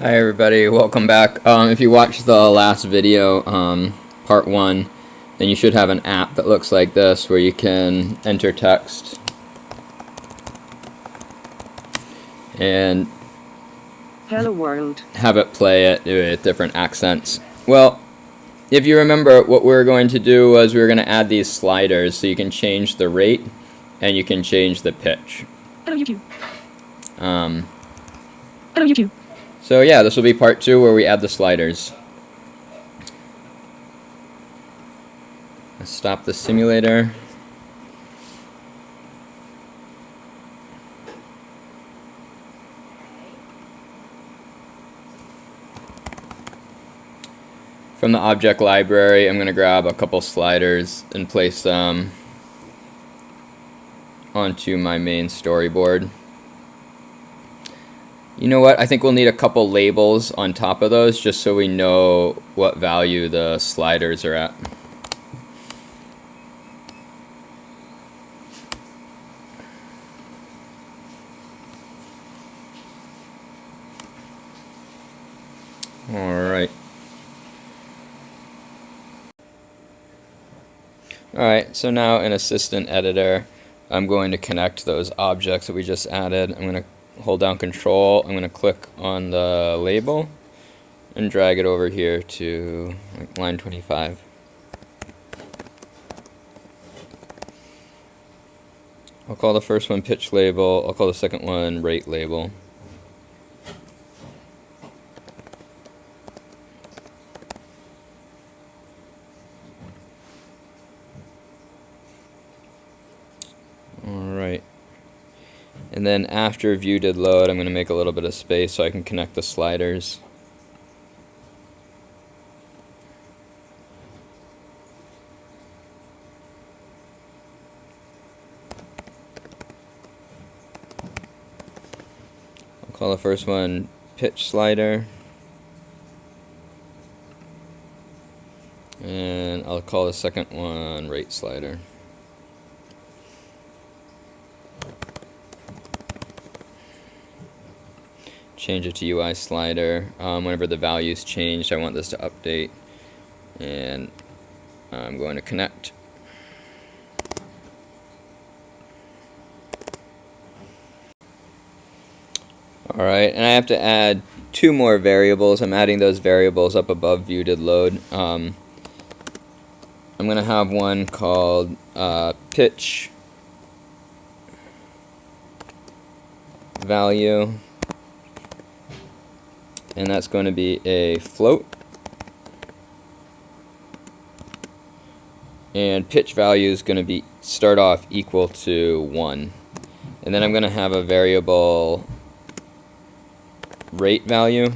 Hi everybody, welcome back. If you watched the last video, part 1, then you should have an app that looks like this where you can enter text and Hello world. have it play it with different accents. Well, if you remember, what we were going to do was we were going to add these sliders so you can change the rate and you can change the pitch. Hello YouTube. Hello YouTube. So yeah, this will be part 2 where we add the sliders. Let's stop the simulator. From the object library, I'm going to grab a couple sliders and place them onto my main storyboard. You know what? I think we'll need a couple labels on top of those just so we know what value the sliders are at. Alright, so now in Assistant Editor, I'm going to connect those objects that we just added. I'm going to hold down Control, I'm going to click on the label and drag it over here to line 25. I'll call the first one pitch label, I'll call the second one rate label. Alright, and then after view did load, I'm going to make a little bit of space so I can connect the sliders. I'll call the first one pitch slider, and I'll call the second one rate slider. Change it to UI slider. Whenever the values changed, I want this to update, and I'm going to connect. Alright, and I have to add 2 more variables. I'm adding those variables up above view did load. I'm going to have one called pitch value, and that's going to be a float, and pitch value is going to be start off equal to 1, and then I'm going to have a variable rate value.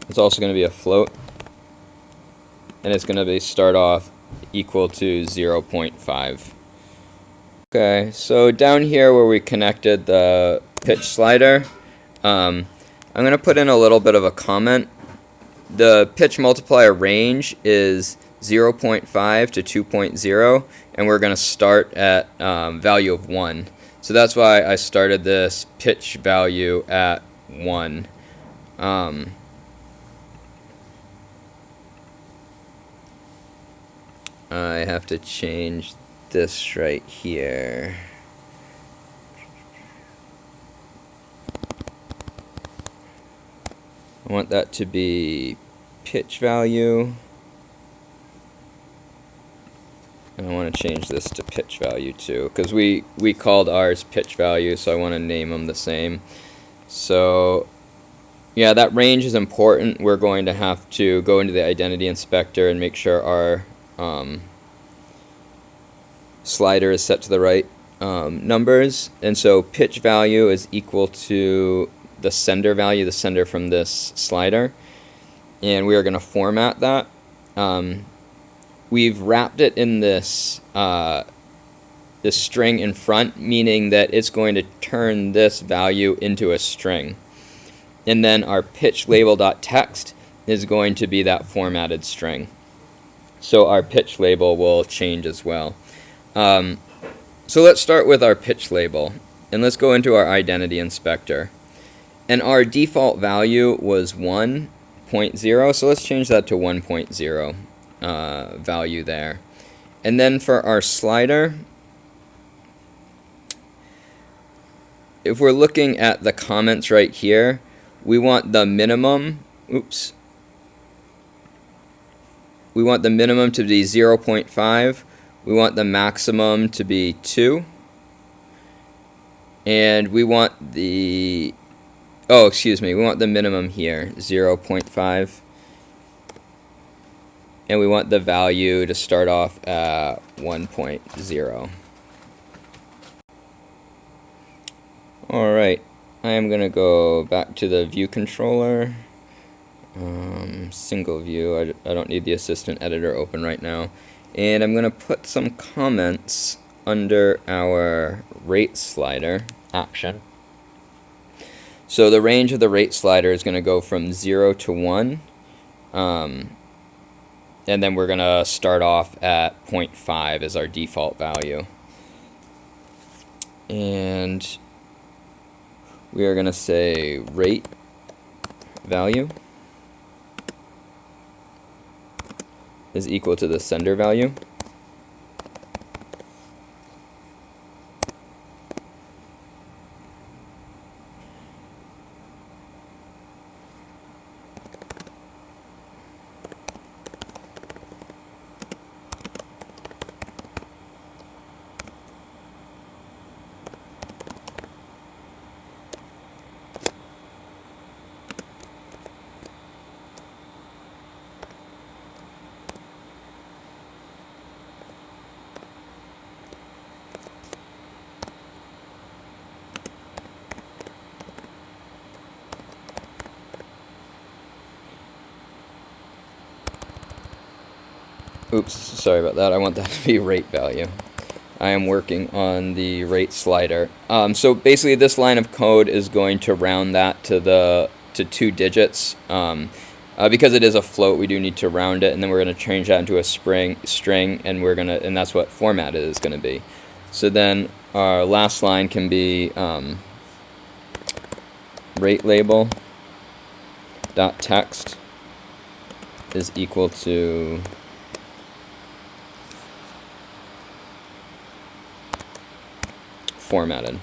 It's also going to be a float, and it's going to be start off equal to 0.5. Okay, so down here where we connected the pitch slider, I'm going to put in a little bit of a comment. The pitch multiplier range is 0.5 to 2.0, and we're going to start at value of 1. So that's why I started this pitch value at 1. I have to change this right here. I want that to be pitch value, and I want to change this to pitch value too, because we called ours pitch value, so I want to name them the same. So yeah, that range is important. We're going to have to go into the identity inspector and make sure our slider is set to the right numbers, and so pitch value is equal to the sender value, the sender from this slider, and we are going to format that. We've wrapped it in this this string in front, meaning that it's going to turn this value into a string, and then our pitch label.text is going to be that formatted string. So our pitch label will change as well. So let's start with our pitch label, and let's go into our identity inspector. And our default value was 1.0, so let's change that to 1.0 value there. And then for our slider, if we're looking at the comments right here, we want the minimum, we want the minimum to be 0.5, we want the maximum to be 2, and we want the, we want the minimum here, 0.5, and we want the value to start off at 1.0. Alright, I am going to go back to the view controller, single view. I don't need the assistant editor open right now, and I'm going to put some comments under our rate slider action. So the range of the rate slider is going to go from 0 to 1, and then we're going to start off at 0.5 as our default value. And we are going to say rate value is equal to the sender value. Oops, sorry about that. I want that to be rate value. I am working on the rate slider. So basically this line of code is going to round that to 2 digits. Because it is a float, we do need to round it, and then we're going to change that into a string, and that's what format it is going to be. So then our last line can be rate label dot text is equal to formatted.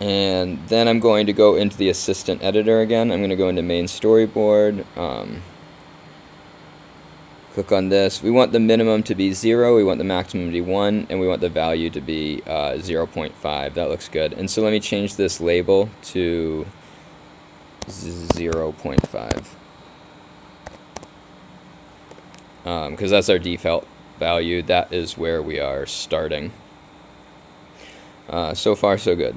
And then I'm going to go into the assistant editor again. I'm going to go into main storyboard. Click on this. We want the minimum to be 0, we want the maximum to be 1, and we want the value to be 0.5. That looks good. And so let me change this label to 0.5. Because that's our default value. That is where we are starting. So far, so good.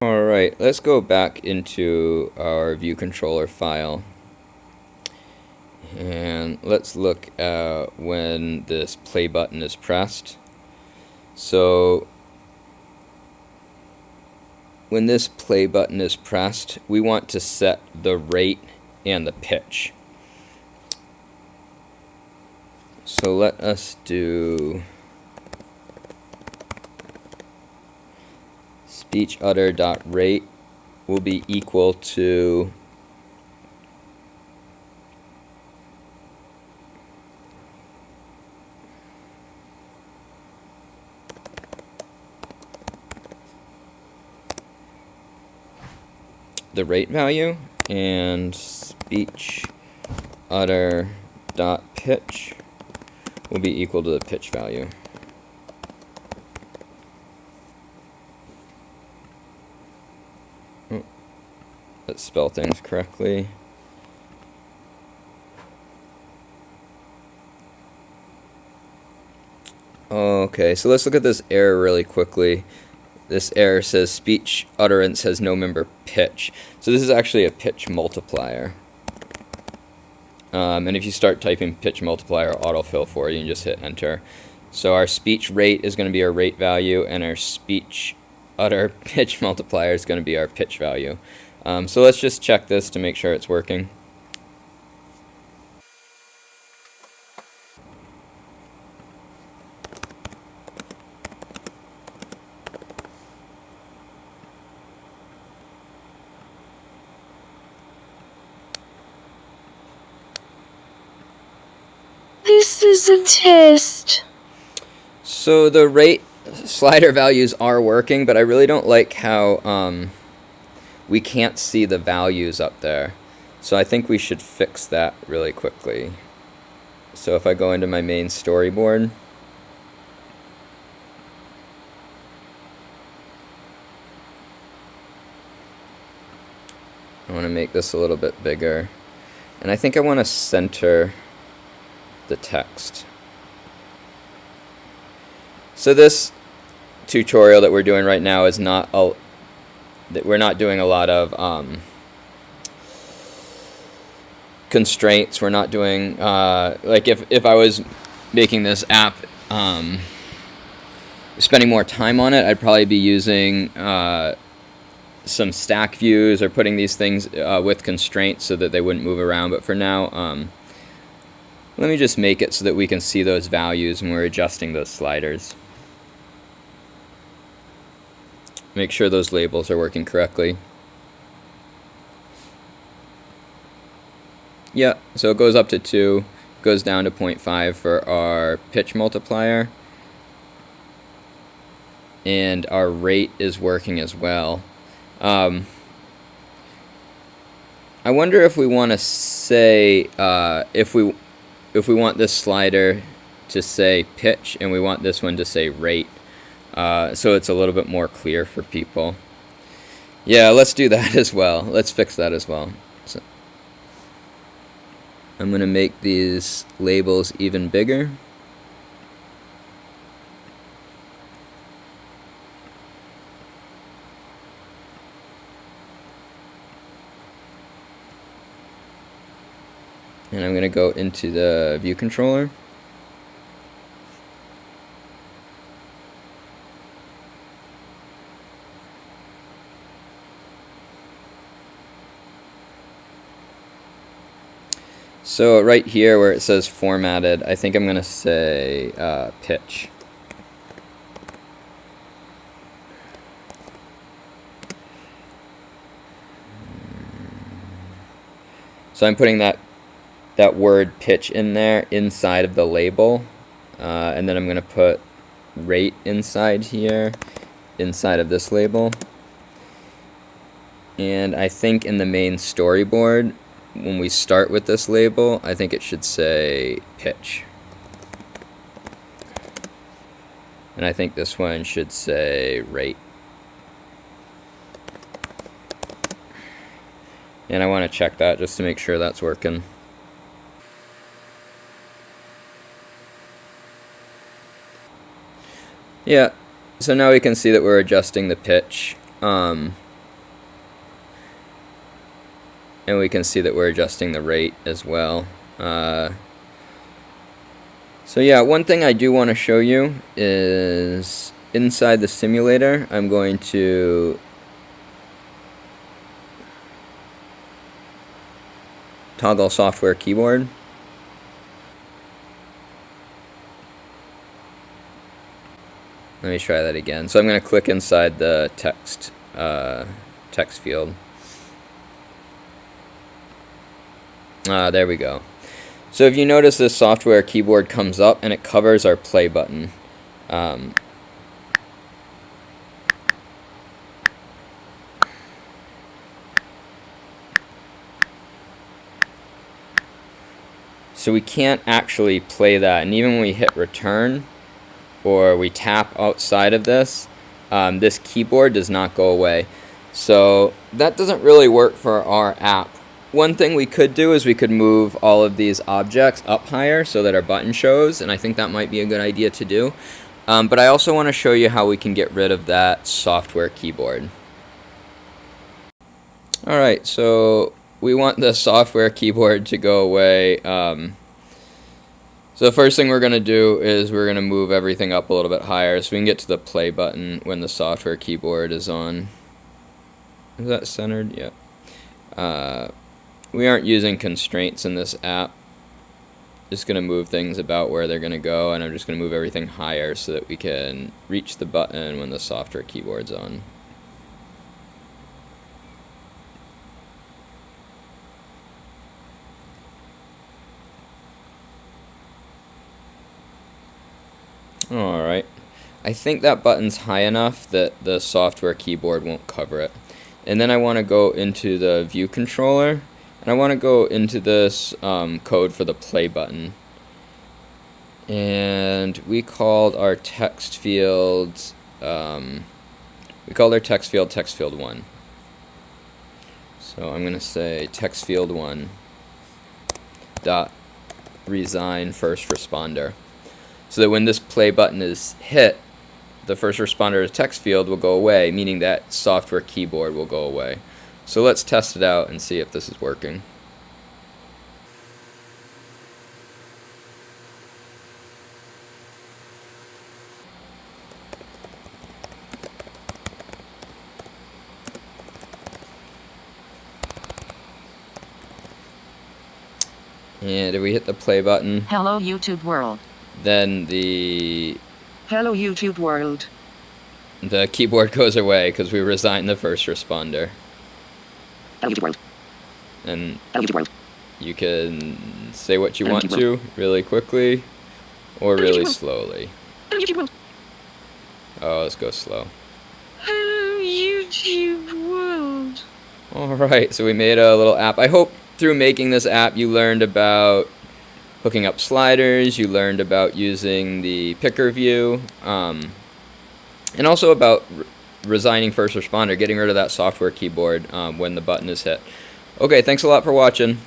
Alright, let's go back into our view controller file. And let's look at when this play button is pressed. So when this play button is pressed, we want to set the rate and the pitch. So let us do speechutter.rate will be equal to the rate value, and speechutter.pitch will be equal to the pitch value. Let's spell things correctly. Okay, so let's look at this error really quickly. This error says speech utterance has no member pitch. So this is actually a pitch multiplier. And if you start typing pitch multiplier, autofill for you and just hit enter. So our speech rate is going to be our rate value, and our speech utter pitch multiplier is going to be our pitch value. So let's just check this to make sure it's working. This is a test. So the rate slider values are working, but I really don't like how we can't see the values up there. So I think we should fix that really quickly. So if I go into my main storyboard, I want to make this a little bit bigger. And I think I want to center the text. So this tutorial that we're doing right now is not we're not doing a lot of constraints. We're not doing like if I was making this app spending more time on it, I'd probably be using some stack views or putting these things with constraints so that they wouldn't move around. But for now, let me just make it so that we can see those values when we're adjusting those sliders. Make sure those labels are working correctly. Yeah, so it goes up to 2, goes down to 0.5 for our pitch multiplier. And our rate is working as well. I wonder if we want to say, if we want this slider to say pitch and we want this one to say rate. So it's a little bit more clear for people. Yeah, let's do that as well. Let's fix that as well. So I'm going to make these labels even bigger. And I'm going to go into the view controller. So right here where it says formatted, I think I'm going to say pitch. So I'm putting that word pitch in there inside of the label, and then I'm going to put rate inside here, inside of this label. And I think in the main storyboard, when we start with this label, I think it should say pitch. And I think this one should say rate. And I want to check that just to make sure that's working. Yeah, so now we can see that we're adjusting the pitch. And we can see that we're adjusting the rate as well. So yeah, one thing I do want to show you is inside the simulator, I'm going to toggle software keyboard. Let me try that again. So I'm going to click inside the text field. There we go. So if you notice, this software keyboard comes up and it covers our play button. So we can't actually play that, and even when we hit return or we tap outside of this, this keyboard does not go away. So that doesn't really work for our app. One thing we could do is we could move all of these objects up higher so that our button shows, and I think that might be a good idea to do. But I also want to show you how we can get rid of that software keyboard. Alright, so we want the software keyboard to go away. So the first thing we're going to do is we're going to move everything up a little bit higher so we can get to the play button when the software keyboard is on. Is that centered? Yeah. We aren't using constraints in this app. Just going to move things about where they're going to go, and I'm just going to move everything higher so that we can reach the button when the software keyboard's on. Alright. I think that button's high enough that the software keyboard won't cover it. And then I want to go into the view controller, and I want to go into this code for the play button. And we called our text field, text field 1. So I'm going to say text field 1 dot resign first responder. So that when this play button is hit, the first responder text field will go away, meaning that software keyboard will go away. So let's test it out and see if this is working. And if we hit the play button, Hello YouTube world. then the Hello YouTube world. keyboard goes away because we resigned the first responder. Hello YouTube world. And Hello YouTube world. you can say what you Hello, want YouTube to really quickly or Hello, really YouTube. slowly. Hello YouTube world. Oh, let's go slow. Hello YouTube world. Alright, so we made a little app. I hope through making this app you learned about hooking up sliders, you learned about using the picker view, and also about resigning first responder, getting rid of that software keyboard when the button is hit. Okay, thanks a lot for watching.